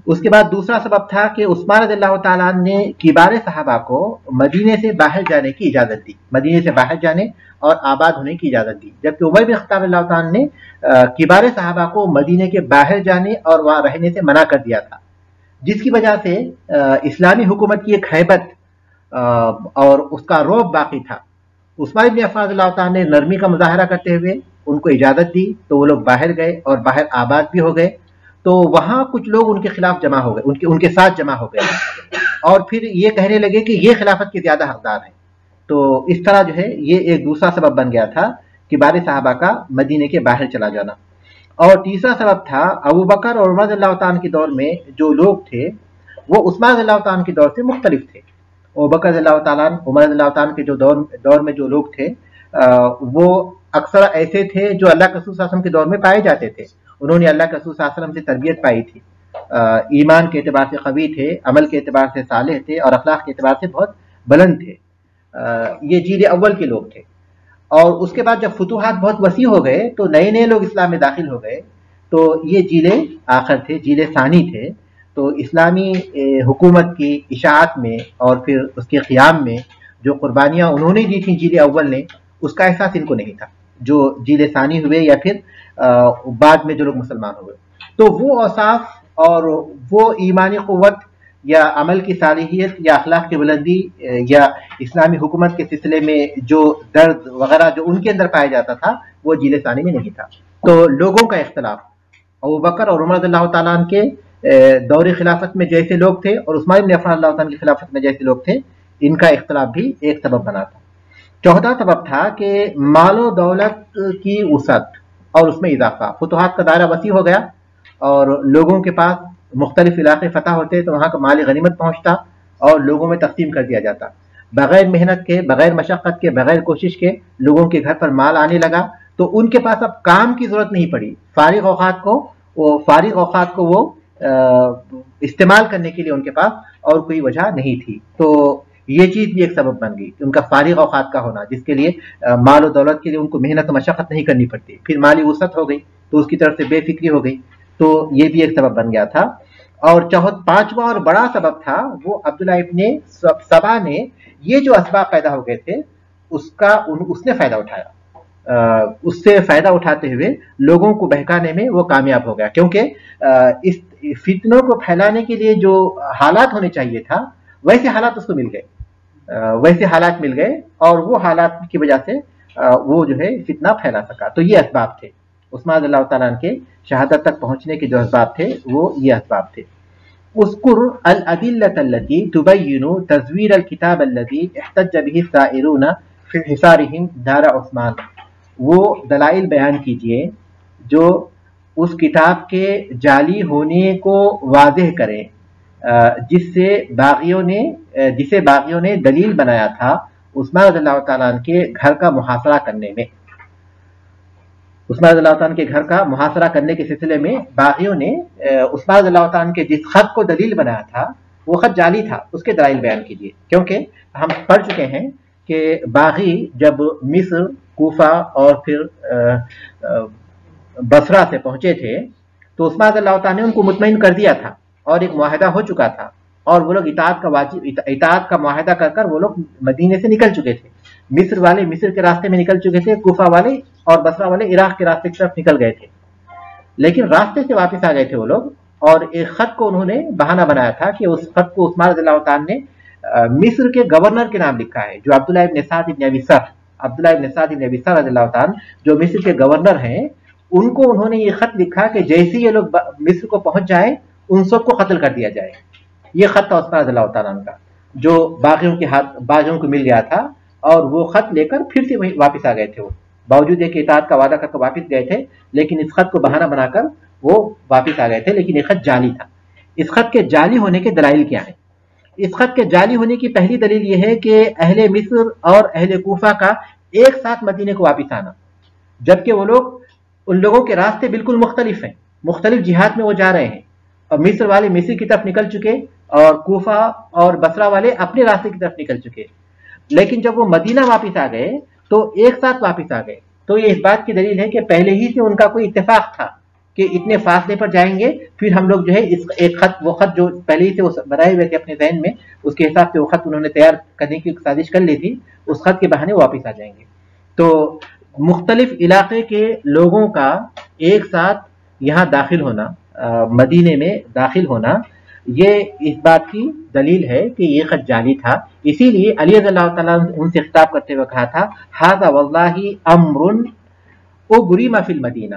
اس کے بعد دوسرا سبب تھا کہ عثمان رضی اللہ تعالیٰ نے کبار صحابہ کو مدینے سے باہر جانے کی اجازت دی، مدینے سے باہر جانے اور آباد ہونے کی اجازت دی، جبکہ عمر بن خطاب رضی اللہ تعالیٰ نے کبار صحابہ کو مدینے کے باہر جانے اور وہاں رہنے سے منع کر دیا تھا، جس کی وجہ سے اسلامی حکومت کی ایک ہیبت اور اس کا رعب باقی تھا۔ عثمان بن عفان رضی اللہ تعالیٰ نے نرمی کا مظاہرہ کرتے ہوئے ان کو اجازت دی، تو وہ لوگ باہر گئے اور باہر آباد بھی ہو گئے۔ تو وہاں کچھ لوگ ان کے خلاف جمع ہو گئے، ان کے ساتھ جمع ہو گئے، اور پھر یہ کہنے لگے کہ یہ خلافت کے زیادہ حقدار ہیں۔ تو اس طرح جو ہے یہ ایک دوسرا سبب بن گیا تھا کبار صحابہ کا مدینے کے باہر چلا جانا۔ اور تیسرا سبب تھا ابو بکر اور عمر رضی اللہ تعالیٰ کے دور میں جو لوگ تھے وہ عثمان رضی اللہ تعالیٰ کے دور سے مختلف تھے۔ ابو بکر رضی اللہ تعالیٰ، عمر رضی اللہ تعالیٰ کے جو دور میں جو لوگ تھے وہ اکثر ایسے تھے جو اللہ کے رسول صلی اللہ علیہ وسلم کے دور میں پائے جاتے تھے۔ انہوں نے اللہ کے رسول صلی اللہ علیہ وسلم سے تربیت پائی تھی، ایمان کے اعتبار سے قوی تھے، عمل کے اعتبار سے صالح تھے، اور اخلاق کے اعتبار سے بہت بلند تھے۔ یہ جیل اول کے لوگ تھے۔ اور اس کے بعد جب فتوحات بہت وسیع ہو گئے تو نئے نئے لوگ اسلام میں داخل ہو گئے، تو یہ جیل آخر تھے، جیل ثانی تھے۔ تو اسلامی حکومت کی اشاعت میں اور پھر اس کے قیام میں جو قربانیاں انہوں نے دی تھیں جیل اول نے، اس کا احساس ان کو نہیں تھا، جو جیل ثانی ہوئے یا پھر بعد میں جو لوگ مسلمان ہوئے۔ تو وہ اوصاف اور وہ ایمانی قوت یا عمل کی صالحیت یا اخلاق کی بلندی یا اسلامی حکومت کے سلسلے میں جو درد وغیرہ جو ان کے اندر پایا جاتا تھا وہ جیل ثانی میں نہیں تھا۔ تو لوگوں کا اختلاف ابو بکر اور عمر رضی اللہ تعالیٰ عنہ کے دور خلافت میں جیسے لوگ تھے اور عثمان بن عفان اللہ تعالیٰ کی خلافت میں جیسے لوگ تھے، ان کا اختلاف بھی ایک سبب بنا تھا۔ چوتھا سبب تھا کہ مال و دولت کی وسعت اور اس میں اضافہ، فتوحات کا دائرہ وسیع ہو گیا اور لوگوں کے پاس مختلف علاقے فتح ہوتے تو وہاں کا مال غنیمت پہنچتا اور لوگوں میں تقسیم کر دیا جاتا، بغیر محنت کے، بغیر مشقت کے، بغیر کوشش کے لوگوں کے گھر پر مال آنے لگا، تو ان کے پاس اب کام کی ضرورت نہیں پڑی، فارغ اوقات کو وہ استعمال کرنے کے لیے ان کے پاس اور کوئی وجہ نہیں تھی۔ تو یہ چیز بھی ایک سبب بن گئی کہ ان کا فارغ اوقات کا ہونا، جس کے لیے مال و دولت کے لیے ان کو محنت و مشقت نہیں کرنی پڑتی، پھر مالی وسعت ہو گئی تو اس کی طرف سے بے فکری ہو گئی، تو یہ بھی ایک سبب بن گیا تھا۔ اور پانچواں اور بڑا سبب تھا وہ عبداللہ ابن سبا نے یہ جو اسباب پیدا ہو گئے تھے اس نے فائدہ اٹھایا، اس سے فائدہ اٹھاتے ہوئے لوگوں کو بہکانے میں وہ کامیاب ہو گیا، کیونکہ اس فتنوں کو پھیلانے کے لیے جو حالات ہونے چاہیے تھا ویسے حالات اس کو مل گئے، اور وہ حالات کی وجہ سے وہ جو ہے فتنہ پھیلا سکا۔ تو یہ اسباب تھے عثمان رضی اللہ تعالیٰ عنہ کے شہادت تک پہنچنے کے جو اسباب تھے وہ یہ اسباب تھے۔ اذکر الادلۃ التي تبین تزویر الکتاب الذی احتج به الثائرون فی حصارهم دار عثمان، وہ دلائل بیان کیجئے جو اس کتاب کے جعلی ہونے کو واضح کریں جسے باغیوں نے دلیل بنایا تھا عثمان رضی اللہ تعالیٰ عنہ کے گھر کا محاصرہ کرنے میں۔ عثمان رضی اللہ تعالیٰ کے گھر کا محاصرہ کرنے کے سلسلے میں باغیوں نے عثمان رضی اللہ تعالیٰ کے جس خط کو دلیل بنایا تھا وہ خط جعلی تھا، اس کے دلائل بیان کیجیے، کیونکہ ہم پڑھ چکے ہیں کہ باغی جب مصر، کوفہ اور پھر بصرہ سے پہنچے تھے تو عثمان رضی اللہ تعالیٰ نے ان کو مطمئن کر دیا تھا اور ایک معاہدہ ہو چکا تھا، اور وہ لوگ اطاعت کا معاہدہ کر وہ لوگ مدینے سے نکل چکے تھے، مصر والے مصر کے راستے میں نکل چکے تھے، کوفہ والے اور بصرہ والے عراق کے راستے کی طرف نکل گئے تھے، لیکن راستے سے واپس آ گئے تھے وہ لوگ، اور ایک خط کو انہوں نے بہانہ بنایا تھا کہ اس خط کو عثمان رضی اللہ تعالیٰ نے مصر کے گورنر کے نام لکھا ہے، جو عبداللہ ابن سعد ابن ابی سر رضی اللہ تعالیٰ جو مصر کے گورنر ہیں، ان کو انہوں نے یہ خط لکھا کہ جیسے یہ لوگ مصر کو پہنچ جائیں ان سب کو قتل کر دیا جائے۔ یہ خط تھا عثمان رضی اللہ تعالیٰ کا جو باغیوں کو مل گیا تھا، اور وہ خط لے کر پھر سے وہیں واپس آ گئے تھے، وہ باوجود ہے کہ اطاعت کا وعدہ کر کے واپس گئے تھے، لیکن اس خط کو بہانہ بنا کر وہ واپس آ گئے تھے، لیکن یہ خط جعلی تھا۔ اس خط کے جعلی ہونے کے دلائل کیا ہیں؟ اس خط کے جعلی ہونے کی پہلی دلیل یہ ہے کہ اہل مصر اور اہل کوفہ کا ایک ساتھ مدینے کو واپس آنا، جبکہ وہ لوگ ان لوگوں کے راستے بالکل مختلف ہیں، مختلف جہات میں وہ جا رہے ہیں، اور مصر والے مصر کی طرف نکل چکے اور کوفہ اور بصرہ والے اپنے راستے کی طرف نکل چکے، لیکن جب وہ مدینہ واپس آ گئے تو ایک ساتھ واپس آ گئے۔ تو یہ اس بات کی دلیل ہے کہ پہلے ہی سے ان کا کوئی اتفاق تھا کہ اتنے فاصلے پر جائیں گے، پھر ہم لوگ جو ہے وہ خط جو پہلے ہی سے وہ بنائے ہوئے تھے اپنے ذہن میں، اس کے حساب سے وہ خط انہوں نے تیار کرنے کی سازش کر لی تھی، اس خط کے بہانے واپس آ جائیں گے۔ تو مختلف علاقے کے لوگوں کا ایک ساتھ یہاں داخل ہونا، مدینے میں داخل ہونا، یہ اس بات کی دلیل ہے کہ یہ خط جعلی تھا۔ اسی لیے علی رضی اللہ تعالیٰ ان سے خطاب کرتے ہوئے کہا تھا، ھذا واللہ امر ابرم فی المدینہ،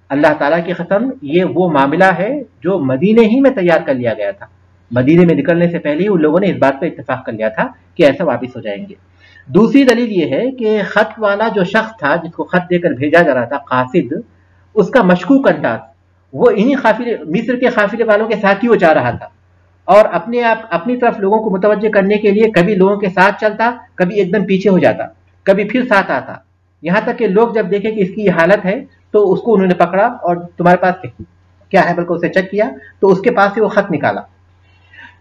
अल्लाह ताला की कसम, ये वो मामला है जो मदीने ही में तैयार कर लिया गया था। मदीने में निकलने से पहले ही उन लोगों ने इस बात पर इत्तेफाक कर लिया था कि ऐसा वापिस हो जाएंगे। दूसरी दलील ये है कि खत वाला जो शख्स था जिसको खत देकर भेजा जा रहा था, कासिद, उसका मशकूक अंदाज वो इन्हीं काफिले, मिस्र के काफिले वालों के साथ ही वो जा रहा था, और अपनी तरफ लोगों को मुतवज्जे करने के लिए कभी लोगों के साथ चलता, कभी एकदम पीछे हो जाता, कभी फिर साथ आता। यहाँ तक कि लोग जब देखे कि इसकी ये हालत है तो उसको उन्होंने पकड़ा और तुम्हारे पास क्या है बल्कि उसे चेक किया तो उसके पास से वो खत निकाला।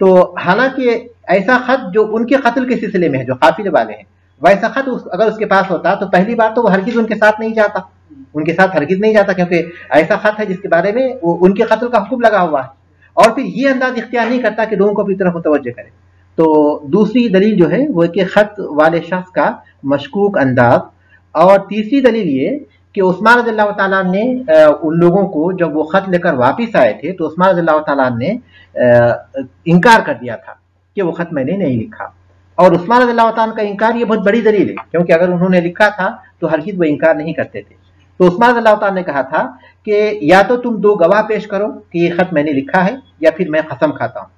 तो हालांकि ऐसा खत जो उनके कत्ल के सिलसिले में है, जो काफिले वाले हैं, वैसा खत अगर उसके पास होता तो पहली बार तो वो हरगिज उनके साथ नहीं जाता, उनके साथ हरगिज नहीं जाता, क्योंकि ऐसा खत है जिसके बारे में उनके कत्ल का हुक्म लगा हुआ है, और फिर ये अंदाज इख्तियार नहीं करता कि लोगों को अपनी तरफ मुतवज्जे करे। तो दूसरी दलील जो है वो कि खत वाले शख्स का मशकूक अंदाज। और तीसरी दलील ये कि उस्मान रज़ियल्लाहु ताला ने उन लोगों को जब वो खत लेकर वापिस आए थे तो उस्मान रज़ियल्लाहु ताला ने इनकार कर दिया था कि वो खत मैंने नहीं लिखा। और उस्मान रज़ियल्लाहु ताला का इनकार ये बहुत बड़ी दलील है, क्योंकि अगर उन्होंने लिखा था तो हरगिज़ वो इनकार नहीं करते थे। तो उस्मान रज़ियल्लाहु ताला ने कहा था कि या तो तुम दो गवाह पेश करो कि ये खत मैंने लिखा है, या फिर मैं कसम खाता हूँ।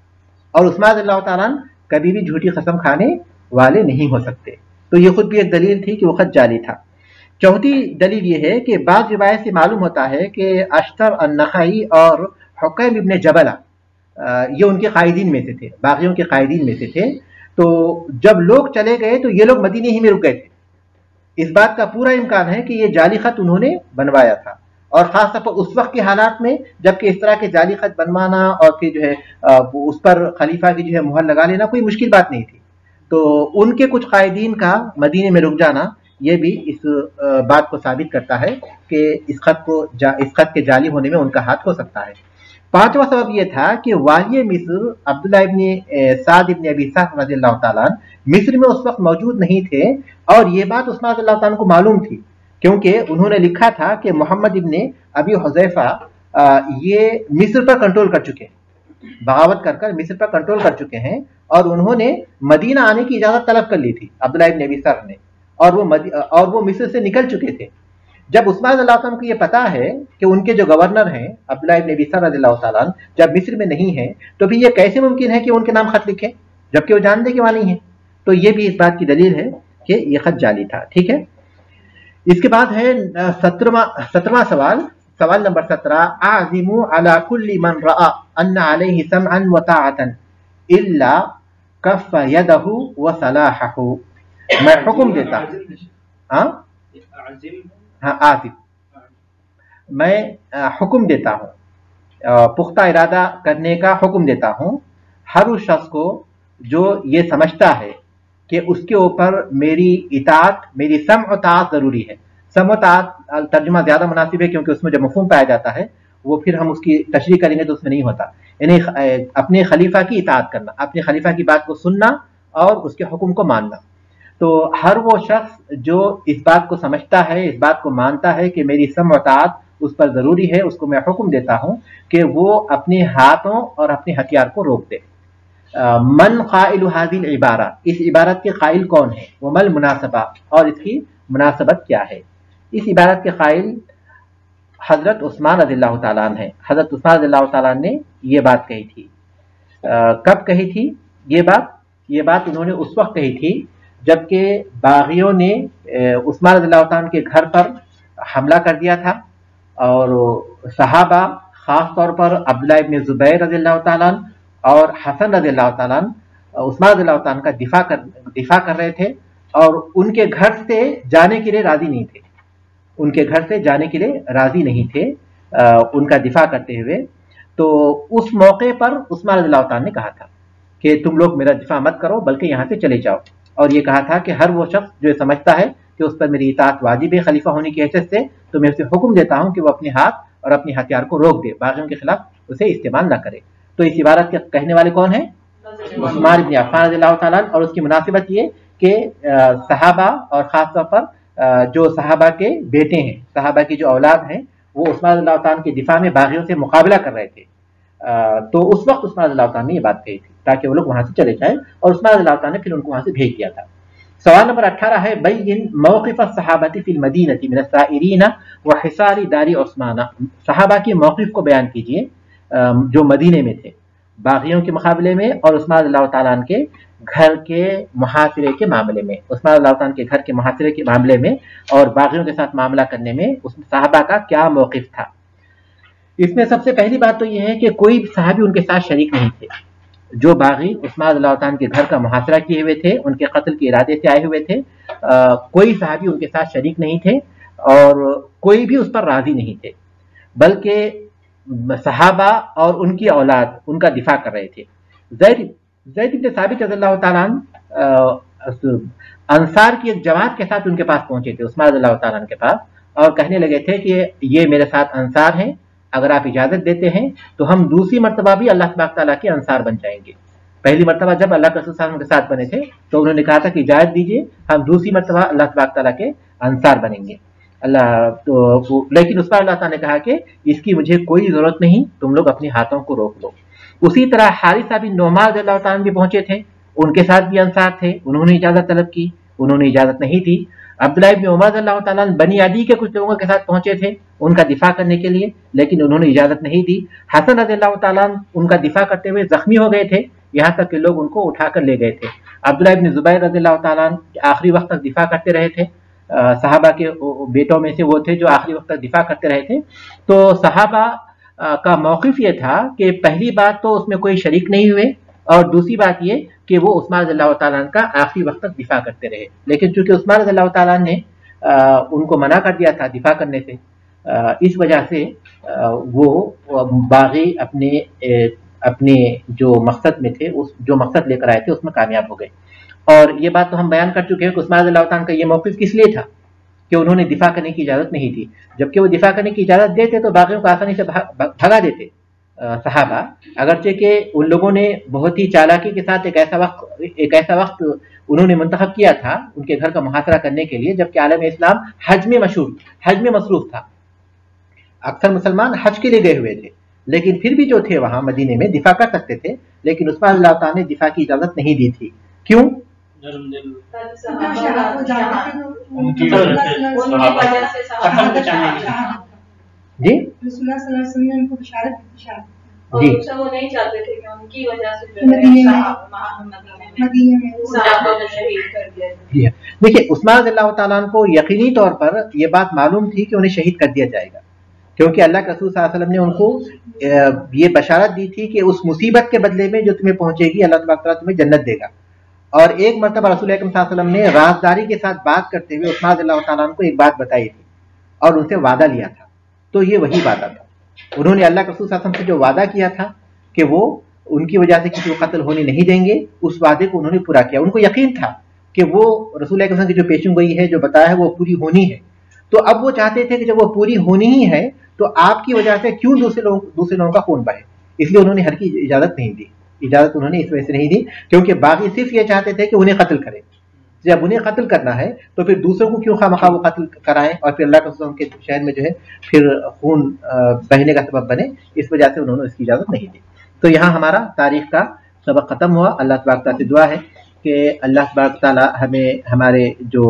और उस्मान रज़ियल्लाहु ताला कभी भी झूठी कसम खाने वाले नहीं हो सकते। तो ये खुद भी एक दलील थी कि वो खत जाली था। चौथी दलील ये है कि बाद रिवायत से मालूम होता है कि अश्तर अन-नख़ई और हुकैम इब्न जबला ये उनके कायदीन में से थे, बागियों के कायदीन में से थे। तो जब लोग चले गए तो ये लोग मदीने ही में रुक गए थे। इस बात का पूरा इम्कान है कि ये जाली खत उन्होंने बनवाया था, और खासतौर पर उस वक्त के हालात में जबकि इस तरह के जाली खत बनवाना और फिर जो है उस पर खलीफा की जो है मुहर लगा लेना कोई मुश्किल बात नहीं थी। तो उनके कुछ कायदीन का मदीने में रुक जाना ये भी इस बात को साबित करता है कि इस खत के जाली होने में उनका हाथ हो सकता है। पांचवा सबब यह था कि वाली मिस्र अब्दुल्लाह इब्न साद इब्न अबी साह रज़ियल्लाहु ताला मिस्र में उस वक्त मौजूद नहीं थे, और ये बात उस्मान रज़ियल्लाहु ताला को मालूम थी, क्योंकि उन्होंने लिखा था कि मोहम्मद इब्न अबी हुज़ैफा ये मिस्र पर कंट्रोल कर चुके हैं, बगावत कर मिस्र पर कंट्रोल कर चुके हैं, और उन्होंने मदीना आने की इजाजत तलब कर ली थी अब्दुल्लाह इब्न अबी साह ने, और वो मिस्र से निकल चुके थे। जब उस्मान रज़ियल्लाहु ताला को ये पता है कि उनके जो गवर्नर हैं अब्दुल्लाह इब्न अबी साह रज़ियल्लाहु ताला जब मिस्र में नहीं है, तो फिर ये कैसे मुमकिन है कि उनके नाम खत लिखे जबकि वो जानते कि वहां नहीं है। तो ये भी इस बात की दलील है कि ये खत जाली था। ठीक है, इसके बाद है 17वां सवाल नंबर 17, आज़िमु अला कुल्ली मन रआ अन्ना अलैहि समअन व ताअतन इल्ला कफ़ यदहु व सलाहहु। मैं हुक्म देता आसिफ मैं हुक्म देता हूँ, पुख्ता इरादा करने का हुक्म देता हूँ हर उस शख्स को जो ये समझता है कि उसके ऊपर मेरी इताअत, मेरी सम और ताअत जरूरी है। सम और ताअत तर्जुमा ज्यादा मुनासिब है, क्योंकि उसमें जब मफ़हूम पाया जाता है वो फिर हम उसकी तशरीह करेंगे तो उसमें नहीं होता। यानी अपने खलीफा की इताअत करना, अपने खलीफा की बात को सुनना और उसके हुक्म को मानना। तो हर वो शख्स जो इस बात को समझता है, इस बात को मानता है कि मेरी सम और ताअत उस पर जरूरी है, उसको मैं हुक्म देता हूँ कि वो अपने हाथों और अपने हथियार को रोक दे। मन क़ाइलु हाज़िल इबारा, इस इबारत के काइल कौन है, वमल मुनासबा, और इसकी मुनासबत क्या है। इस इबारत के काइल हजरत उस्मान रज़ियल्लाहु ताला अन्हु है। हजरत उस्मान रज़ियल्लाहु ताला ने ये बात कही थी। कब कही थी ये बात उन्होंने उस वक्त कही थी जबकि बागियों ने उस्मान रज़ियल्लाहु ताला के घर पर हमला कर दिया था, और सहाबा खास तौर पर अब्दुल्लाह इब्न ज़ुबैर रज़ियल्लाहु ताला और हसन रज़ियल्लाहु ताला उस्मान रज़ियल्लाहु ताला का दिफा कर रहे थे, और उनके घर से जाने के लिए राजी नहीं थे, उनका दिफा करते हुए। तो उस मौके पर उस्मान रज़ियल्लाहु ताला ने कहा था कि तुम लोग मेरा दिफा मत करो बल्कि यहाँ से चले जाओ, और ये कहा था कि हर वो शख्स जो समझता है कि उस पर मेरी इताअत वाजिब है खलीफा होने की हैसियत से, तो मैं उसे हुक्म देता हूँ कि वो अपने हाथ और अपने हथियार को रोक दे, बागियों के खिलाफ उसे इस्तेमाल न करे। तो इस इबारत के कहने वाले कौन है, उस्मान इब्न अफ़्फ़ान रज़ियल्लाहु ताला, और उसकी मुनासिबत ये कि सहाबा और ख़ास तौर पर जो सहाबा के बेटे हैं, सहाबा की जो औलाद हैं, वो उस्मान रज़ियल्लाहु ताला के दिफा में बागियों से मुकाबला कर रहे थे। तो उस वक्त उस्मान रज़ियल्लाहु ताला ने ये बात कही थी ताकि वो लोग वहां से चले जाएं, और उस्मान रज़ियल्लाहु ताला ने फिर उनको वहां से भेज दिया था। सवाल नंबर 18 है बैयिन मौक़िफ़ अस्सहाबती फ़िल मदीनती मिन अस्साइरीन व हिसारी दारी उस्मान। सहाबा की मौक़िफ़ को बयान कीजिए जो मदीने में थे बागियों के मुकाबले में और उस्मान रज़ियल्लाहु ताला अन्हु के घर के मुहासिरे के मामले में, उस्मान रज़ियल्लाहु ताला के घर के मुहासिरे के मामले में और बागियों के साथ मामला करने में उस सहाबा का क्या मौक़िफ़ था। इसमें सबसे पहली बात तो यह है कि कोई सहाबी उनके साथ शरीक नहीं थे। जो बागी उस्मान रज़ियल्लाहु ताला के घर का मुहासरा किए हुए थे, उनके कत्ल के इरादे से आए हुए थे, कोई सहाबी उनके साथ शरीक नहीं थे और कोई भी उस पर राजी नहीं थे, बल्कि सहाबा और उनकी औलाद उनका दिफा कर रहे थे। ज़ैद इब्न साबित रज़ियल्लाहु ताला अन्हु अंसार की एक जमात के साथ उनके पास पहुंचे थे, उस्मान रज़ियल्लाहु ताला अन्हु के पास, और कहने लगे थे कि ये मेरे साथ अंसार हैं, अगर आप इजाज़त देते हैं तो हम दूसरी मर्तबा भी अल्लाह तबारक तआला के अंसार बन जाएंगे। पहली मर्तबा जब अल्लाह के रसूल सल्लल्लाहु अलैहि वसल्लम के साथ बने थे तो उन्होंने कहा था कि इजाज़त दीजिए, हम दूसरी मर्तबा अल्लाह तबारक तआला के अंसार बनेंगे। लेकिन उस पर अल्लाह ताला ने कहा कि इसकी मुझे कोई ज़रूरत नहीं, तुम लोग अपने हाथों को रोक लो। उसी तरह हारिसा बिन नुअमान रज़ियल्लाहु ताला भी पहुंचे थे, उनके साथ भी अंसार थे, उन्होंने इजाज़त तलब की, उन्होंने इजाज़त नहीं दी। अब्दुल्ला इब्न उमर रज़ियल्लाहु ताला बनी अदी के कुछ लोगों के साथ पहुंचे थे उनका दिफा करने के लिए, लेकिन उन्होंने इजाज़त नहीं दी। हसन रज़ियल्लाहु ताला उनका दिफा करते हुए जख्मी हो गए थे, यहाँ तक कि लोग उनको उठाकर ले गए थे। अब्दुल्ला इब्न जुबैर रज़ियल्लाहु ताला आखिरी वक्त तक दिफा करते रहे थे, सहाबा के बेटों में से वो थे जो आखिरी वक्त तक दिफा करते रहे थे। तो सहाबा का मौक़िफ़ ये था कि पहली बात तो उसमें कोई शरीक नहीं हुए और दूसरी बात ये कि वो उस्मान रज़ियल्लाहु ताला का आखिरी वक्त तक दिफा करते रहे। लेकिन चूंकि उस्मान रज़ियल्लाहु ताला ने उनको मना कर दिया था दिफा करने से, इस वजह से वो बागी अपने जो मकसद में थे, उस जो मकसद लेकर आए थे उसमें कामयाब हो गए। और ये बात तो हम बयान कर चुके हैं कि उस्मान रज़ियल्लाहु ताला का ये मौक़िफ़ किस लिए था कि उन्होंने दिफा करने की इजाज़त नहीं दी। जबकि वो दिफा करने की इजाज़त देते तो बागियों को आसानी से भगा देते सहाबा, अगरचे कि उन लोगों ने बहुत ही चालाकी के साथ एक ऐसा वक्त उन्होंने मुंतखब किया था उनके घर का मुहासरा करने के लिए जबकि आलम इस्लाम हज में मसरूफ था। अक्सर मुसलमान हज के लिए गए हुए थे, लेकिन फिर भी जो थे वहां मदीने में दिफा कर सकते थे, लेकिन उस्मान रज़ियल्लाहु ताला ने दिफा की इजाज़त नहीं दी थी। क्यों? जी जी वो नहीं चाहते थे कि उनकी वजह से देखिए, उस्मान रज़ियल्लाहु ताला को यकीनी तौर पर यह बात मालूम थी कि उन्हें शहीद कर दिया जाएगा, क्योंकि अल्लाह के रसूल सल्लल्लाहु अलैहि वसल्लम ने उनको ये बशारत दी थी कि उस मुसीबत के बदले में जो तुम्हें पहुंचेगी अल्लाह तबारक तआला तुम्हें जन्नत देगा। और एक मरतबा रसूल अकरम सल्लल्लाहु अलैहि वसल्लम ने राजदारी के साथ बात करते हुए उस्मान रज़ियल्लाहु ताला को एक बात बताई थी और उनसे वादा लिया था, तो ये वही वादा था। उन्होंने अल्लाह के रसूल सल्लल्लाहु अलैहि वसल्लम से जो वादा किया था कि वो उनकी वजह से किसी को कत्ल होने नहीं देंगे, उस वादे को उन्होंने पूरा किया। उनको यकीन था कि वो रसूल अकरम की जो पेशन गोई है, जो बताया है, वो पूरी होनी है। तो अब वो चाहते थे कि जब वो पूरी होनी ही है तो आपकी वजह से क्यों दूसरे लोगों का खून बहे, इसलिए उन्होंने हर की इजाज़त नहीं दी। इजाज़त उन्होंने इस वजह से नहीं दी क्योंकि बागी सिर्फ ये चाहते थे कि उन्हें कत्ल करें। जब उन्हें कत्ल करना है तो फिर दूसरों को क्यों खामखा वो कत्ल कराएं और फिर अल्लाह के रसूल के शहर में जो है फिर खून बहने का सबब बने, इस वजह से उन्होंने इसकी इजाज़त नहीं दी। तो यहाँ हमारा तारीख का सबक ख़त्म हुआ। अल्लाह तबारक तआला से दुआ है कि अल्लाह तबारक तआला हमें हमारे जो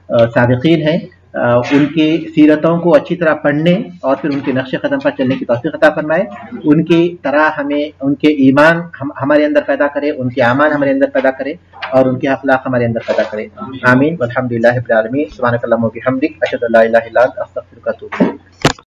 साबिक़ीन हैं उनकी सीरतों को अच्छी तरह पढ़ने और फिर उनके नक्शे कदम पर चलने की तौफ़ीक़ अता फरमाए। उनकी तरह हमें उनके ईमान हमारे अंदर पैदा करे, उनके आमान हमारे अंदर पैदा करे और उनके अखलाक हमारे अंदर पैदा करे। आमीन। वल्हम्दुलिल्लाहि रब्बिल आलमीन। सुब्हानकल्लाहुम्मा व बिहम्दिक, अशहदु अल्ला इलाहा इल्ला अंता, अस्तग़फिरुका व अतूबु इलैक।